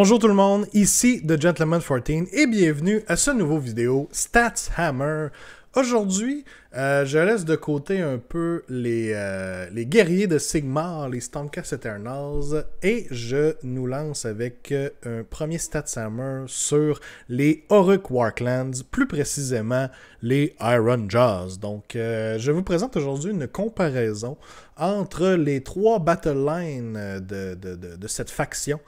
Bonjour tout le monde, ici The Gentleman 14 et bienvenue à ce nouveau vidéo Stats Hammer. Aujourd'hui, je laisse de côté un peu les guerriers de Sigmar, les Stormcast Eternals, et je nous lance avec un premier Stats Hammer sur les Orruk Warclands, plus précisément les Iron Jaws. Donc, je vous présente aujourd'hui une comparaison entre les trois battle lines de cette faction.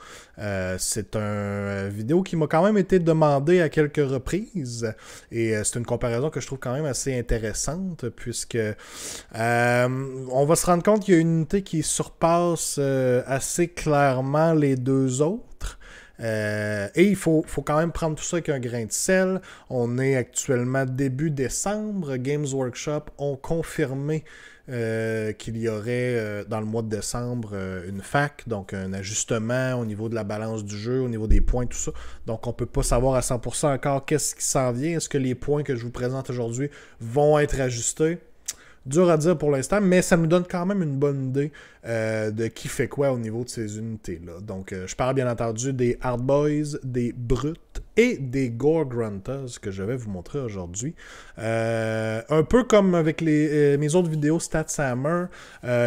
C'est une vidéo qui m'a quand même été demandée à quelques reprises et c'est une comparaison que je trouve quand même assez intéressante puisque on va se rendre compte qu'il y a une unité qui surpasse assez clairement les deux autres. Et il faut quand même prendre tout ça avec un grain de sel. On est actuellement début décembre. Games Workshop ont confirmé qu'il y aurait dans le mois de décembre une fac, donc un ajustement au niveau de la balance du jeu, au niveau des points, tout ça. Donc on ne peut pas savoir à 100% encore qu'est-ce qui s'en vient. Est-ce que les points que je vous présente aujourd'hui vont être ajustés? Dur à dire pour l'instant, mais ça nous donne quand même une bonne idée de qui fait quoi au niveau de ces unités-là. Donc, je parle bien entendu des Hard Boys, des Brutes et des Gore Gruntas que je vais vous montrer aujourd'hui. Un peu comme avec mes autres vidéos Stats Hammer,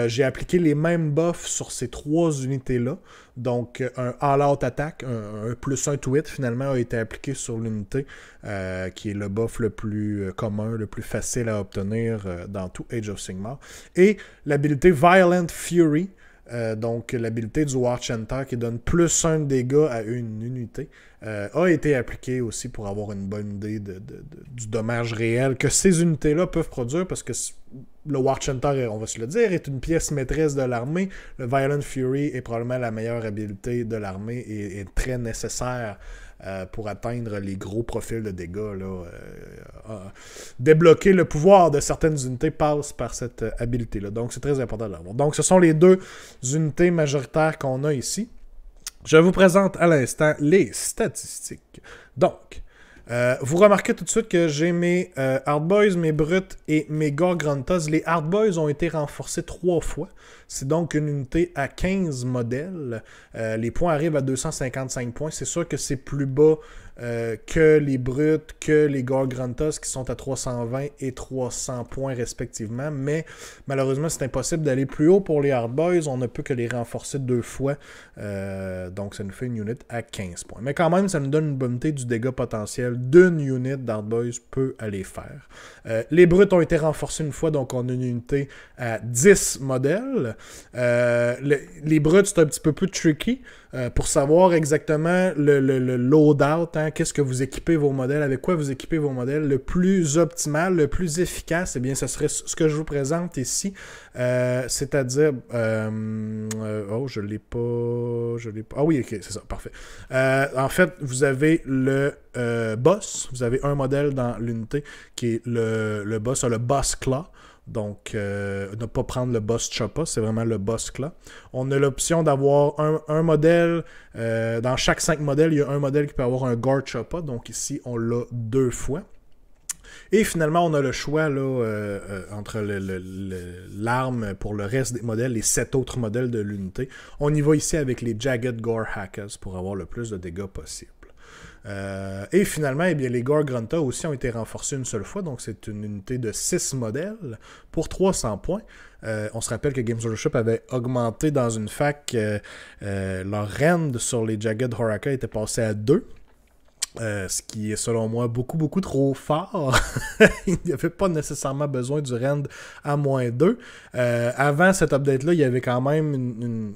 j'ai appliqué les mêmes buffs sur ces trois unités-là. Donc, un all-out attack, un +1 to hit, finalement, a été appliqué sur l'unité, qui est le buff le plus commun, le plus facile à obtenir dans tout Age of Sigmar. Et l'habilité Violent Fury, donc l'habilité du War Chanter qui donne +1 de dégâts à une unité, a été appliquée aussi pour avoir une bonne idée du dommage réel que ces unités-là peuvent produire, parce que le War Chanter, on va se le dire, est une pièce maîtresse de l'armée. Le Violent Fury est probablement la meilleure habilité de l'armée et est très nécessaire pour atteindre les gros profils de dégâts. Débloquer le pouvoir de certaines unités passe par cette habilité-là. Donc, c'est très important de l'avoir. Donc, ce sont les deux unités majoritaires qu'on a ici. Je vous présente à l'instant les statistiques. Donc, vous remarquez tout de suite que j'ai mes Hard Boys, mes Brutes et mes Gore Gruntas. Les Hard Boys ont été renforcés 3 fois. C'est donc une unité à 15 modèles. Les points arrivent à 255 points. C'est sûr que c'est plus bas que les Brutes, que les Gore Gruntas qui sont à 320 et 300 points respectivement. Mais malheureusement, c'est impossible d'aller plus haut pour les Hard Boys. On ne peut que les renforcer 2 fois. Donc, ça nous fait une unit à 15 points. Mais quand même, ça nous donne une bonne idée du dégât potentiel d'une unit d'Hard Boys peut aller faire. Les Brutes ont été renforcés une fois, donc on a une unité à 10 modèles. Les Brutes, c'est un petit peu plus tricky pour savoir exactement le loadout, hein, qu'est-ce que vous équipez vos modèles, avec quoi vous équipez vos modèles. Le plus optimal, le plus efficace, eh bien, ce serait ce que je vous présente ici, c'est-à-dire... oh, je l'ai pas... Ah oui, ok, c'est ça, parfait. En fait, vous avez le boss, vous avez un modèle dans l'unité qui est le boss, le boss claw. Donc, ne pas prendre le boss choppa, c'est vraiment le boss claw. On a l'option d'avoir un modèle, dans chaque 5 modèles, il y a un modèle qui peut avoir un gore choppa, donc ici, on l'a 2 fois. Et finalement, on a le choix là, entre l'arme pour le reste des modèles, les 7 autres modèles de l'unité. On y va ici avec les Jagged Gore Hackers pour avoir le plus de dégâts possible. Et finalement, eh bien, les Gore Grunta aussi ont été renforcés une seule fois, donc c'est une unité de 6 modèles pour 300 points. On se rappelle que Games Workshop avait augmenté dans une fac leur rend sur les Jagged Horaka était passé à 2. Ce qui est selon moi beaucoup trop fort. Il n'y avait pas nécessairement besoin du rend à -2. Avant cette update-là, il y avait quand même une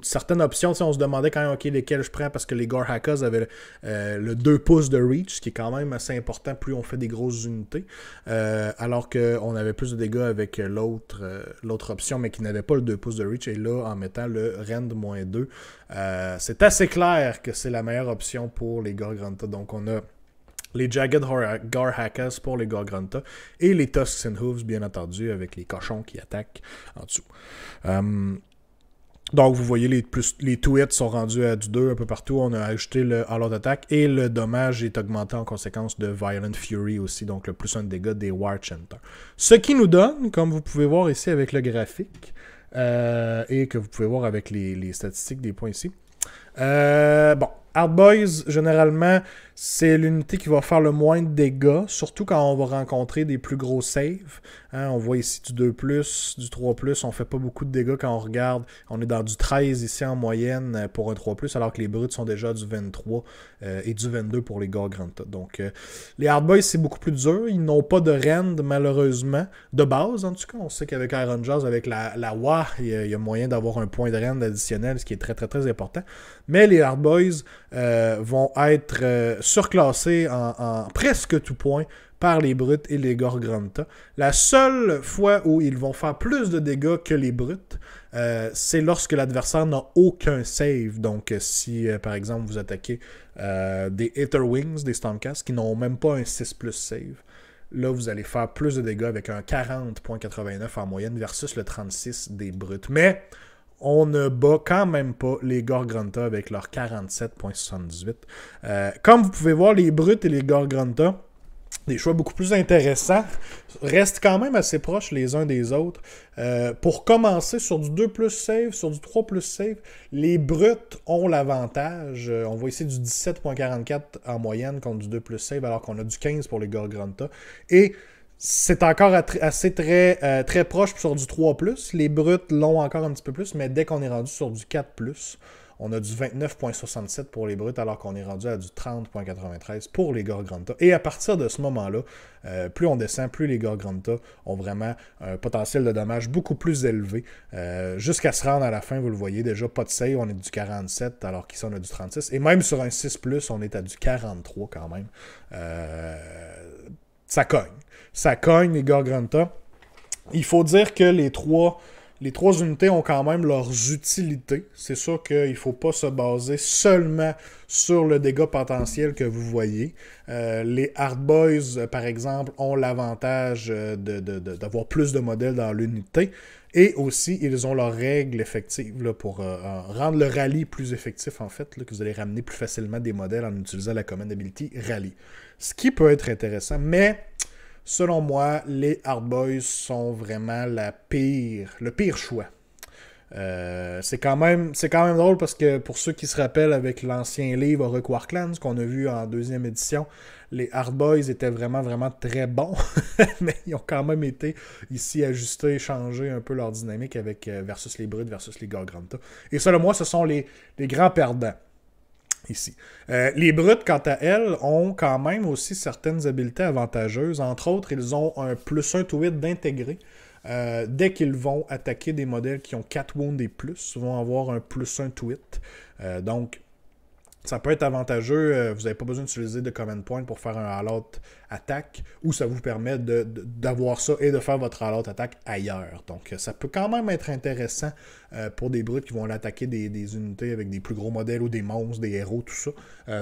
certaine option, on se demandait quand même ok, lesquels je prends, parce que les Gore Hackers avaient le 2 pouces de reach, ce qui est quand même assez important plus on fait des grosses unités, alors qu'on avait plus de dégâts avec l'autre option, mais qui n'avait pas le 2 pouces de reach, et là, en mettant le rend -2, c'est assez clair que c'est la meilleure option pour les Gore Grunta. Donc on a les Jagged Gore Hackers pour les Gore Grunta et les Tusks and Hooves, bien entendu, avec les cochons qui attaquent en dessous. Donc, vous voyez, les 2 hits sont rendus à du 2 un peu partout. On a ajouté le all-out attack et le dommage est augmenté en conséquence de Violent Fury aussi, donc le +1 de dégâts des War Chanter. Ce qui nous donne, comme vous pouvez voir ici avec le graphique, et que vous pouvez voir avec les statistiques des points ici, Bon, Hard Boys, généralement, c'est l'unité qui va faire le moins de dégâts, surtout quand on va rencontrer des plus gros saves. Hein, on voit ici du 2+, du 3+, on fait pas beaucoup de dégâts quand on regarde. On est dans du 13 ici en moyenne pour un 3+, alors que les brutes sont déjà du 23 et du 22 pour les Garganta. Donc, les Hard Boys, c'est beaucoup plus dur. Ils n'ont pas de rend, malheureusement. De base, en tout cas, on sait qu'avec Iron Jaws, avec la WA, il y a moyen d'avoir un point de rend additionnel, ce qui est très, très, très important. Mais les Hard Boys vont être surclassés en presque tout point par les brutes et les Garganta. La seule fois où ils vont faire plus de dégâts que les brutes, c'est lorsque l'adversaire n'a aucun save. Donc, si, par exemple, vous attaquez des Aetherwings, des Stormcast, qui n'ont même pas un 6+ save, là, vous allez faire plus de dégâts avec un 40.89 en moyenne versus le 36 des brutes. Mais on ne bat quand même pas les Garganta avec leur 47.78. Comme vous pouvez voir, les brutes et les Garganta, des choix beaucoup plus intéressants, restent quand même assez proches les uns des autres. Pour commencer, sur du 2+ save, sur du 3+ save, les brutes ont l'avantage. On voit ici du 17.44 en moyenne contre du 2+ save, alors qu'on a du 15 pour les Garganta. Et c'est encore assez très proche sur du 3+. Les brutes l'ont encore un petit peu plus, mais dès qu'on est rendu sur du 4+, on a du 29.67 pour les brutes, alors qu'on est rendu à du 30.93 pour les Garganta. Et à partir de ce moment-là, plus on descend, plus les Garganta ont vraiment un potentiel de dommage beaucoup plus élevé. Jusqu'à se rendre à la fin, vous le voyez, déjà pas de save, on est du 47, alors qu'ici on a du 36. Et même sur un 6+, on est à du 43 quand même. Ça cogne. Ça cogne, les Garganta. Il faut dire que les trois unités ont quand même leurs utilités. C'est sûr qu'il ne faut pas se baser seulement sur le dégât potentiel que vous voyez. Les Hard Boys, par exemple, ont l'avantage d'avoir plus de modèles dans l'unité. Et aussi, ils ont leurs règles effectives là, pour rendre le rallye plus effectif, en fait, là, que vous allez ramener plus facilement des modèles en utilisant la command ability rallye. Ce qui peut être intéressant, mais selon moi, les Hard Boys sont vraiment le pire choix. C'est quand même drôle parce que pour ceux qui se rappellent avec l'ancien livre Horus Warclans qu'on a vu en 2e édition, les Hard Boys étaient vraiment, vraiment très bons, mais ils ont quand même été ici ajustés, changés un peu leur dynamique avec versus les brutes, versus les Garganta. Et selon moi, ce sont les grands perdants ici. Les brutes, quant à elles, ont quand même aussi certaines habiletés avantageuses. Entre autres, ils ont un +1 to hit d'intégrer. Dès qu'ils vont attaquer des modèles qui ont 4 wounds et plus, ils vont avoir un +1 to hit. Donc, ça peut être avantageux. Vous n'avez pas besoin d'utiliser de command point pour faire un all-out attaque, ou ça vous permet d'avoir ça et de faire votre all-out attaque ailleurs. Donc, ça peut quand même être intéressant pour des brutes qui vont l'attaquer des unités avec des plus gros modèles ou des monstres, des héros, tout ça.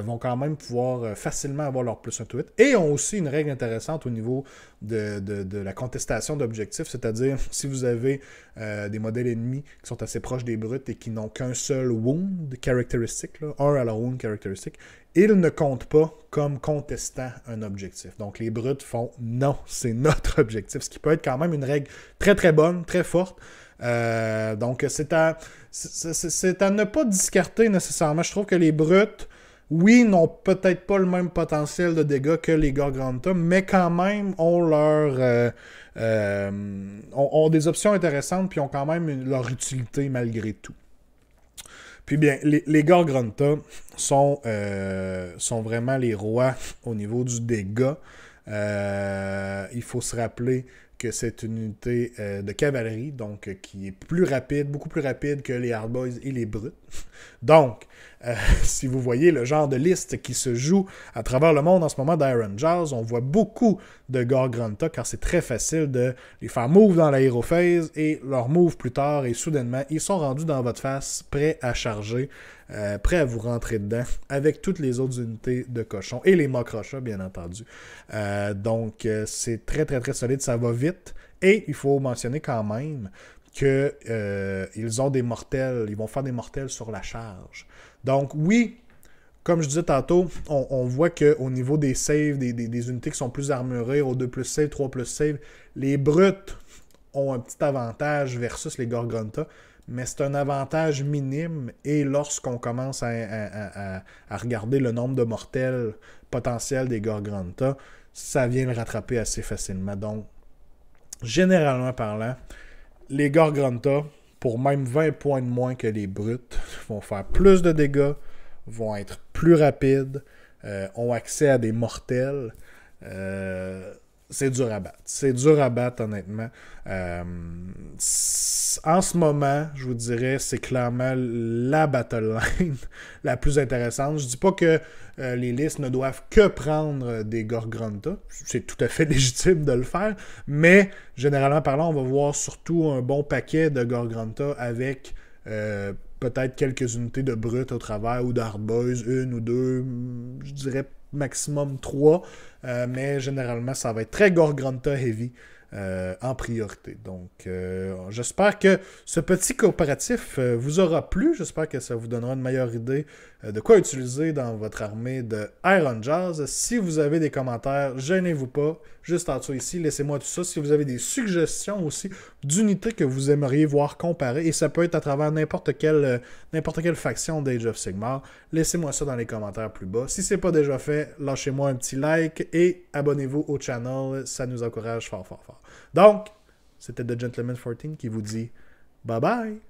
Vont quand même pouvoir facilement avoir leur +1 to hit. Et ont aussi une règle intéressante au niveau de la contestation d'objectifs, c'est-à-dire si vous avez des modèles ennemis qui sont assez proches des brutes et qui n'ont qu'un seul wound caractéristique, là, un à leur wound caractéristique, ils ne comptent pas comme contestant un objectif. Donc les brutes font non, c'est notre objectif, ce qui peut être quand même une règle très très bonne, très forte. Donc c'est à ne pas discarter nécessairement. Je trouve que les brutes, oui, n'ont peut-être pas le même potentiel de dégâts que les Garganta, mais quand même ont ont des options intéressantes, puis ont quand même leur utilité malgré tout. Puis bien, les Garganta sont vraiment les rois au niveau du dégât. Il faut se rappeler que c'est une unité de cavalerie, donc qui est plus rapide, beaucoup plus rapide que les Hard Boys et les brutes. Donc, si vous voyez le genre de liste qui se joue à travers le monde en ce moment d'Iron Jaws, on voit beaucoup de Garganta car c'est très facile de les faire move dans l'aérophase et leur move plus tard et soudainement, ils sont rendus dans votre face, prêts à charger, prêts à vous rentrer dedans avec toutes les autres unités de cochon et les Mokrocha, bien entendu. Donc, c'est très très très solide, ça va vite et il faut mentionner quand même qu'ils ont des mortels, ils vont faire des mortels sur la charge. Donc oui, comme je disais tantôt, on voit qu'au niveau des saves, des unités qui sont plus armurées, au 2+ save, 3+ save, les brutes ont un petit avantage versus les Garganta, mais c'est un avantage minime. Et lorsqu'on commence à regarder le nombre de mortels potentiels des Gorgrunta, ça vient le rattraper assez facilement. Donc, généralement parlant, les Gorgrunta, pour même 20 points de moins que les brutes, vont faire plus de dégâts, vont être plus rapides, ont accès à des mortels. C'est dur à battre. C'est dur à battre, honnêtement. En ce moment, je vous dirais, c'est clairement la battle line la plus intéressante. Je dis pas que les listes ne doivent que prendre des Gorgrunta. C'est tout à fait légitime de le faire. Mais, généralement parlant, on va voir surtout un bon paquet de Gorgrunta avec peut-être quelques unités de brutes au travers ou d'hardboys, une ou deux, je dirais maximum 3, mais généralement ça va être très Gorgrunta heavy en priorité. Donc j'espère que ce petit coopératif vous aura plu, j'espère que ça vous donnera une meilleure idée de quoi utiliser dans votre armée de Iron Jaws. Si vous avez des commentaires, gênez-vous pas, juste en dessous ici, laissez-moi tout ça. Si vous avez des suggestions aussi d'unités que vous aimeriez voir comparer, et ça peut être à travers n'importe quelle faction d'Age of Sigmar, laissez-moi ça dans les commentaires plus bas. Si c'est pas déjà fait, lâchez-moi un petit like et abonnez-vous au channel, ça nous encourage fort fort fort. Donc, c'était The Gentleman 14 qui vous dit bye bye!